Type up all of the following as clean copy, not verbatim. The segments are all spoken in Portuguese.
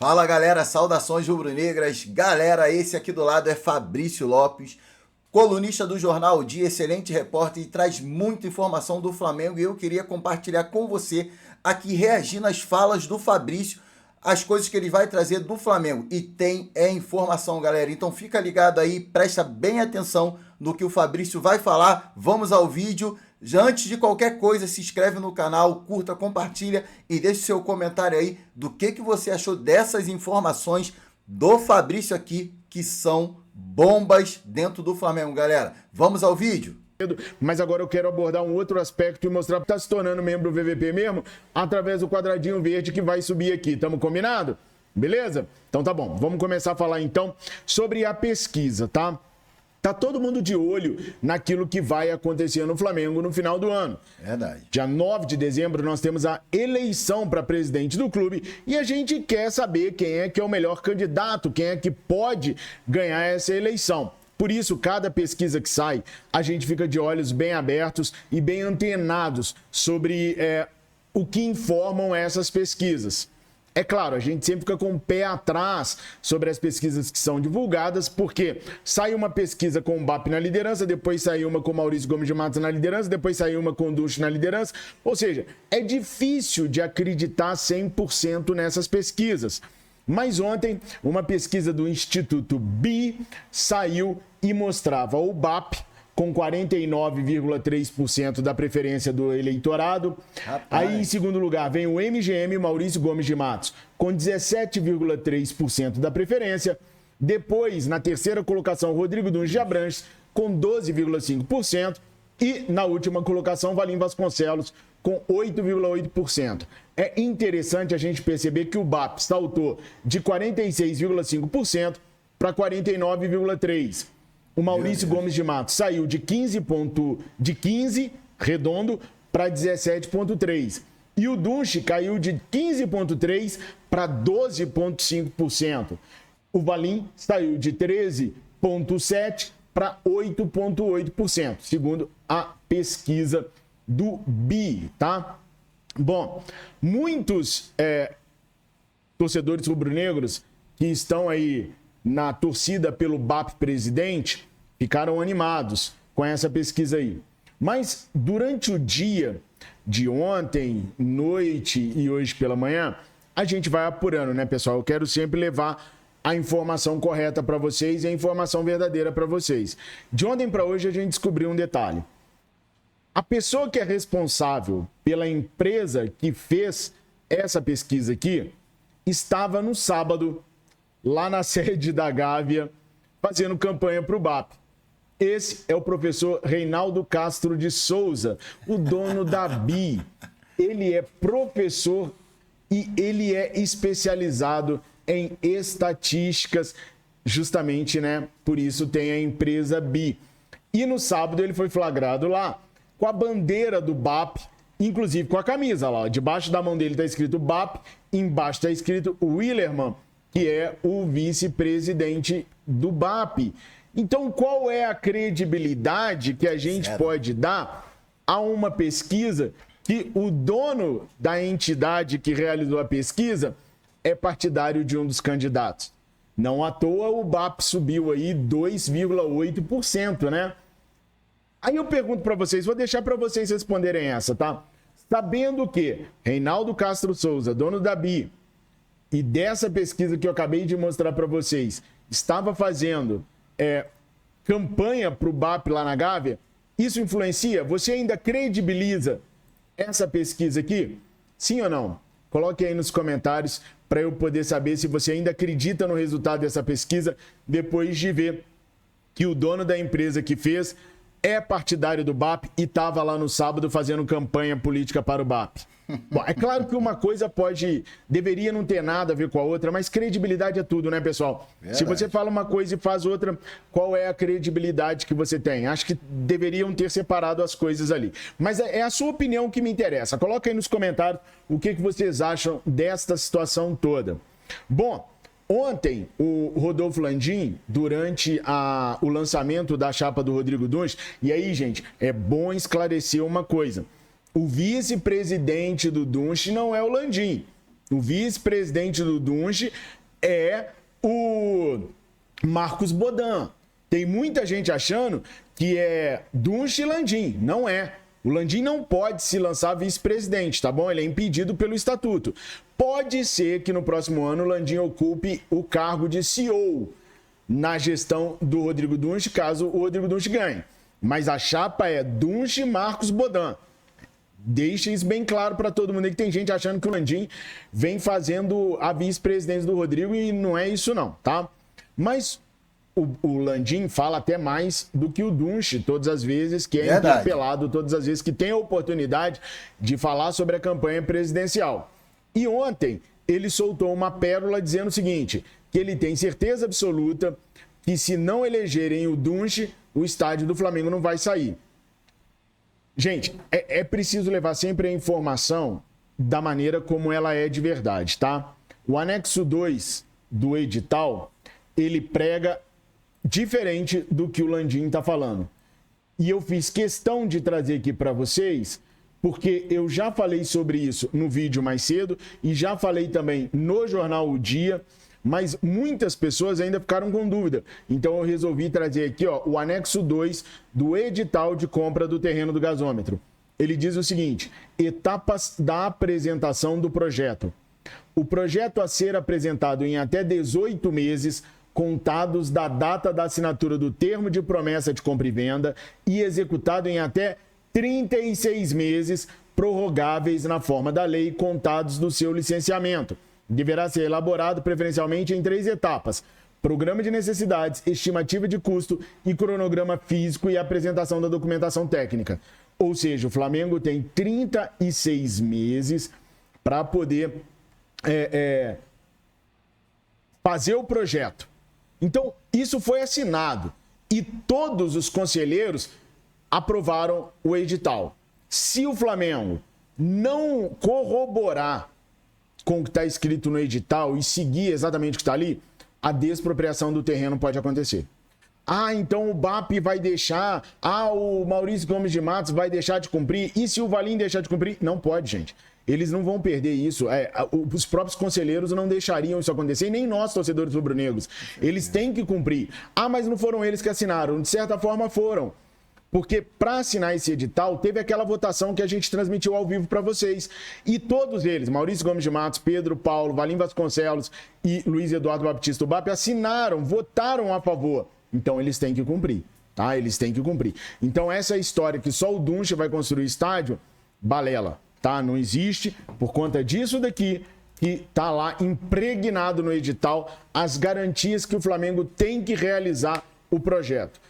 Fala galera, saudações rubro-negras. Galera, esse aqui do lado é Fabrício Lopes, colunista do Jornal O Dia, excelente repórter e traz muita informação do Flamengo. E eu queria compartilhar com você aqui, reagindo às falas do Fabrício, as coisas que ele vai trazer do Flamengo. E tem informação, galera. Então fica ligado aí, presta bem atenção no que o Fabrício vai falar. Vamos ao vídeo. Já antes de qualquer coisa, se inscreve no canal, curta, compartilha e deixe seu comentário aí do que você achou dessas informações do Fabrício aqui, que são bombas dentro do Flamengo, galera. Vamos ao vídeo? Mas agora eu quero abordar um outro aspecto e mostrar que está se tornando membro do VVP mesmo, através do quadradinho verde que vai subir aqui. Tamo combinado? Beleza? Então tá bom. Vamos começar a falar então sobre a pesquisa, tá? Tá todo mundo de olho naquilo que vai acontecer no Flamengo no final do ano. Verdade. Dia 9 de dezembro nós temos a eleição para presidente do clube e a gente quer saber quem é que é o melhor candidato, quem é que pode ganhar essa eleição. Por isso, cada pesquisa que sai, a gente fica de olhos bem abertos e bem antenados sobre o que informam essas pesquisas. É claro, a gente sempre fica com o pé atrás sobre as pesquisas que são divulgadas, porque sai uma pesquisa com o BAP na liderança, depois sai uma com o Maurício Gomes de Matos na liderança, depois sai uma com o Dunche na liderança. Ou seja, é difícil de acreditar 100% nessas pesquisas. Mas ontem, uma pesquisa do Instituto BI saiu e mostrava o BAP com 49,3% da preferência do eleitorado. Rapaz. Aí, em segundo lugar, vem o MGM, Maurício Gomes de Matos, com 17,3% da preferência. Depois, na terceira colocação, Rodrigo Dunche de Abranches, com 12,5%. E, na última colocação, Valim Vasconcelos, com 8,8%. É interessante a gente perceber que o BAP saltou de 46,5% para 49,3%. O Maurício Gomes de Matos saiu de 15 redondo para 17,3%. E o Dunche caiu de 15,3% para 12,5%. O Valim saiu de 13,7% para 8,8%, segundo a pesquisa do BI, tá? Bom, muitos torcedores rubro-negros que estão aí na torcida pelo BAP presidente ficaram animados com essa pesquisa aí. Mas durante o dia de ontem, noite e hoje pela manhã, a gente vai apurando, né, pessoal? Eu quero sempre levar a informação correta para vocês e a informação verdadeira para vocês. De ontem para hoje a gente descobriu um detalhe. A pessoa que é responsável pela empresa que fez essa pesquisa aqui estava no sábado lá na sede da Gávea fazendo campanha para o BAP. Esse é o professor Reinaldo Castro de Souza, o dono da BI. Ele é professor e ele é especializado em estatísticas, justamente, né? Por isso tem a empresa BI. E no sábado ele foi flagrado lá com a bandeira do BAP, inclusive com a camisa lá. Debaixo da mão dele está escrito BAP, embaixo está escrito Willerman, que é o vice-presidente do BAP. Então, qual é a credibilidade que a gente pode dar a uma pesquisa que o dono da entidade que realizou a pesquisa é partidário de um dos candidatos? Não à toa o BAP subiu aí 2,8%, né? Aí eu pergunto para vocês, vou deixar para vocês responderem essa, tá? Sabendo que Reinaldo Castro Souza, dono da BI, e dessa pesquisa que eu acabei de mostrar para vocês, estava fazendo campanha para o BAP lá na Gávea, isso influencia? Você ainda credibiliza essa pesquisa aqui? Sim ou não? Coloque aí nos comentários para eu poder saber se você ainda acredita no resultado dessa pesquisa, depois de ver que o dono da empresa que fez é partidário do BAP e estava lá no sábado fazendo campanha política para o BAP. Bom, é claro que uma coisa deveria não ter nada a ver com a outra, mas credibilidade é tudo, né, pessoal? Verdade. Se você fala uma coisa e faz outra, qual é a credibilidade que você tem? Acho que deveriam ter separado as coisas ali. Mas é a sua opinião que me interessa. Coloca aí nos comentários o que vocês acham desta situação toda. Bom, ontem, o Rodolfo Landim, durante o lançamento da chapa do Rodrigo Dunche, e aí, gente, é bom esclarecer uma coisa. O vice-presidente do Dunche não é o Landim. O vice-presidente do Dunche é o Marcos Bodan. Tem muita gente achando que é Dunche e Landim. Não é. O Landim não pode se lançar vice-presidente, tá bom? Ele é impedido pelo estatuto. Pode ser que no próximo ano o Landim ocupe o cargo de CEO na gestão do Rodrigo Dunche, caso o Rodrigo Dunche ganhe. Mas a chapa é Dunche e Marcos Bodan. Deixa isso bem claro para todo mundo aí, que tem gente achando que o Landim vem fazendo a vice-presidência do Rodrigo e não é isso não, tá? Mas o Landim fala até mais do que o Dunche todas as vezes que é interpelado, todas as vezes que tem a oportunidade de falar sobre a campanha presidencial. E ontem ele soltou uma pérola dizendo o seguinte, que ele tem certeza absoluta que se não elegerem o Dunche, o estádio do Flamengo não vai sair. Gente, é preciso levar sempre a informação da maneira como ela é de verdade, tá? O anexo 2 do edital, ele prega diferente do que o Landim está falando. E eu fiz questão de trazer aqui para vocês, porque eu já falei sobre isso no vídeo mais cedo e já falei também no jornal O Dia, mas muitas pessoas ainda ficaram com dúvida. Então eu resolvi trazer aqui, ó, o anexo 2 do edital de compra do terreno do gasômetro. Ele diz o seguinte: etapas da apresentação do projeto. O projeto a ser apresentado em até 18 meses contados da data da assinatura do termo de promessa de compra e venda e executado em até 36 meses prorrogáveis na forma da lei contados do seu licenciamento. Deverá ser elaborado preferencialmente em 3 etapas: programa de necessidades, estimativa de custo e cronograma físico e apresentação da documentação técnica. Ou seja, o Flamengo tem 36 meses para poder fazer o projeto. Então, isso foi assinado e todos os conselheiros aprovaram o edital. Se o Flamengo não corroborar com o que está escrito no edital e seguir exatamente o que está ali, a despropriação do terreno pode acontecer. Ah, então o BAP vai deixar, o Maurício Gomes de Matos vai deixar de cumprir, e se o Valim deixar de cumprir? Não pode, gente. Eles não vão perder isso. Os próprios conselheiros não deixariam isso acontecer, e nem nós, torcedores rubro-negros. Eles têm que cumprir. Ah, mas não foram eles que assinaram. De certa forma, foram. Porque para assinar esse edital, teve aquela votação que a gente transmitiu ao vivo para vocês. E todos eles, Maurício Gomes de Matos, Pedro Paulo, Valim Vasconcelos e Luiz Eduardo Baptista Ubap, assinaram, votaram a favor. Então, eles têm que cumprir, tá? Eles têm que cumprir. Então, essa história que só o Dunche vai construir estádio, balela. Tá? Não existe, por conta disso daqui, que tá lá impregnado no edital as garantias que o Flamengo tem que realizar o projeto.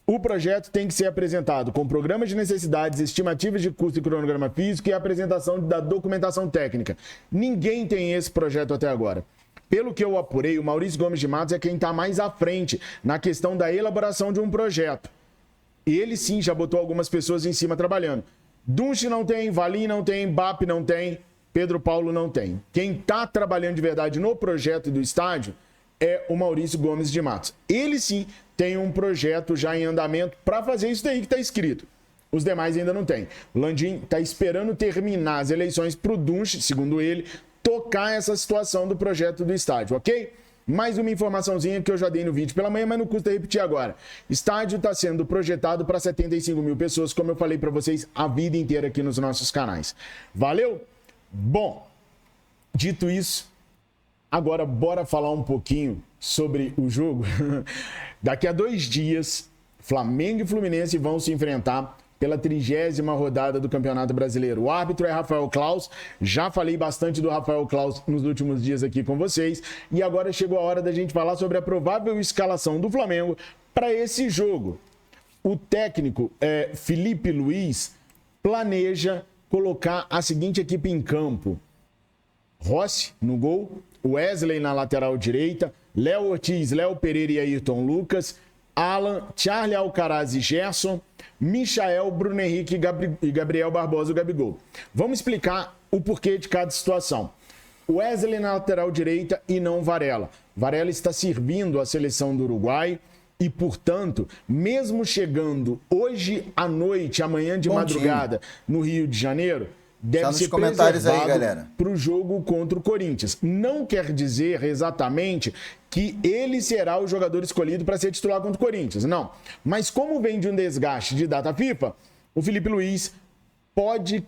O projeto tem que ser apresentado com programa de necessidades, estimativas de custo e cronograma físico e apresentação da documentação técnica. Ninguém tem esse projeto até agora. Pelo que eu apurei, o Maurício Gomes de Matos é quem está mais à frente na questão da elaboração de um projeto. Ele sim já botou algumas pessoas em cima trabalhando. Dunche não tem, Valim não tem, BAP não tem, Pedro Paulo não tem. Quem está trabalhando de verdade no projeto do estádio é o Maurício Gomes de Matos. Ele sim tem um projeto já em andamento para fazer isso daí que está escrito. Os demais ainda não tem. O Landim está esperando terminar as eleições para o Dunche, segundo ele, tocar essa situação do projeto do estádio, ok? Mais uma informaçãozinha que eu já dei no vídeo pela manhã, mas não custa repetir agora. Estádio está sendo projetado para 75 mil pessoas, como eu falei para vocês a vida inteira aqui nos nossos canais. Valeu? Bom, dito isso, agora bora falar um pouquinho sobre o jogo. Daqui a 2 dias, Flamengo e Fluminense vão se enfrentar pela 30ª rodada do Campeonato Brasileiro. O árbitro é Rafael Claus. Já falei bastante do Rafael Claus nos últimos dias aqui com vocês. E agora chegou a hora da gente falar sobre a provável escalação do Flamengo para esse jogo. O técnico Felipe Luiz planeja colocar a seguinte equipe em campo: Rossi no gol, Wesley na lateral direita, Léo Ortiz, Léo Pereira e Ayrton Lucas, Alan, Charlie Alcaraz e Gerson, Michael, Bruno Henrique e Gabriel Barbosa, o Gabigol. Vamos explicar o porquê de cada situação. Wesley na lateral direita e não Varela. Varela está servindo a seleção do Uruguai e, portanto, mesmo chegando hoje à noite, amanhã de madrugada, no Rio de Janeiro, deve ser preservado para o jogo contra o Corinthians. Não quer dizer exatamente que ele será o jogador escolhido para ser titular contra o Corinthians, não. Mas como vem de um desgaste de data FIFA, o Felipe Luiz pode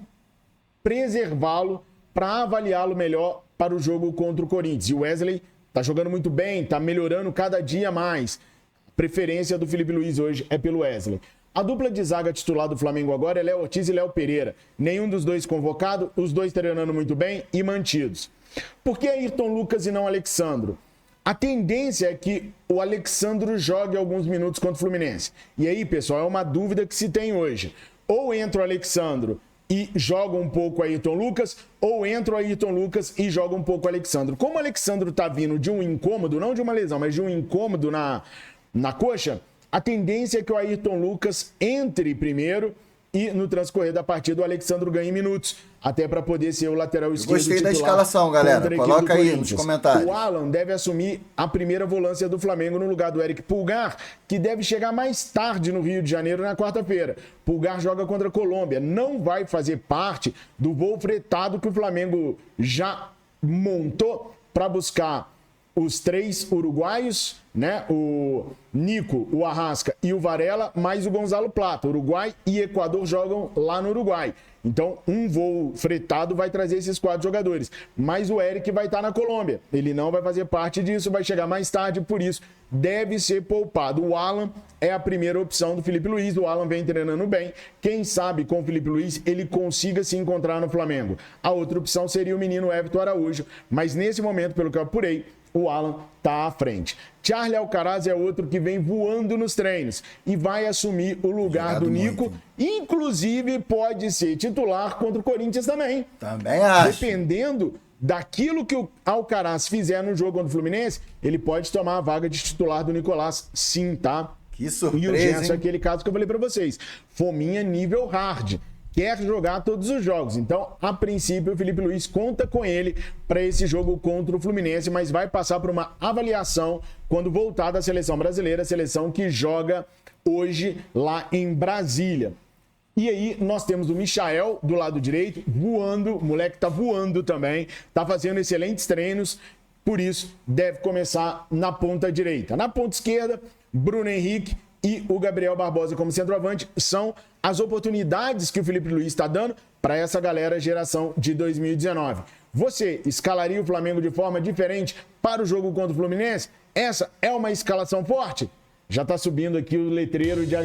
preservá-lo para avaliá-lo melhor para o jogo contra o Corinthians. E o Wesley está jogando muito bem, está melhorando cada dia mais. A preferência do Felipe Luiz hoje é pelo Wesley. A dupla de zaga titular do Flamengo agora é Léo Ortiz e Léo Pereira. Nenhum dos dois convocado, os dois treinando muito bem e mantidos. Por que Ayrton Lucas e não Alexandro? A tendência é que o Alexandro jogue alguns minutos contra o Fluminense. E aí, pessoal, é uma dúvida que se tem hoje. Ou entra o Alexandro e joga um pouco o Ayrton Lucas, ou entra o Ayrton Lucas e joga um pouco o Alexandro. Como o Alexandro tá vindo de um incômodo, não de uma lesão, mas de um incômodo na coxa, a tendência é que o Ayrton Lucas entre primeiro e no transcorrer da partida o Alexandro ganhe minutos, até para poder ser o lateral esquerdo titular. Gostei da escalação, galera. Coloca aí nos comentários. O Alan deve assumir a primeira volância do Flamengo no lugar do Eric Pulgar, que deve chegar mais tarde no Rio de Janeiro na quarta-feira. Pulgar joga contra a Colômbia, não vai fazer parte do voo fretado que o Flamengo já montou para buscar os três uruguaios, né? O Nico, o Arrasca e o Varela, mais o Gonzalo Plata. Uruguai e Equador jogam lá no Uruguai. Então, um voo fretado vai trazer esses 4 jogadores. Mas o Eric vai estar na Colômbia. Ele não vai fazer parte disso, vai chegar mais tarde, por isso deve ser poupado. O Alan é a primeira opção do Felipe Luiz. O Alan vem treinando bem. Quem sabe com o Felipe Luiz ele consiga se encontrar no Flamengo. A outra opção seria o menino Everton Araújo. Mas nesse momento, pelo que eu apurei, o Alan está à frente. Charlie Alcaraz é outro que vem voando nos treinos e vai assumir o lugar do Nico. Inclusive, pode ser titular contra o Corinthians também. Também acho. Dependendo daquilo que o Alcaraz fizer no jogo contra o Fluminense, ele pode tomar a vaga de titular do Nicolás, sim, tá? Que surpresa, e o Gerson é aquele caso que eu falei para vocês. Fominha nível hard. Quer jogar todos os jogos. Então, a princípio, o Felipe Luiz conta com ele para esse jogo contra o Fluminense, mas vai passar por uma avaliação quando voltar da seleção brasileira, a seleção que joga hoje lá em Brasília. E aí, nós temos o Michael do lado direito, voando, o moleque tá voando também, tá fazendo excelentes treinos, por isso deve começar na ponta direita. Na ponta esquerda, Bruno Henrique e o Gabriel Barbosa como centroavante são as oportunidades que o Felipe Luiz está dando para essa galera geração de 2019. Você escalaria o Flamengo de forma diferente para o jogo contra o Fluminense? Essa é uma escalação forte? Já está subindo aqui o letreiro de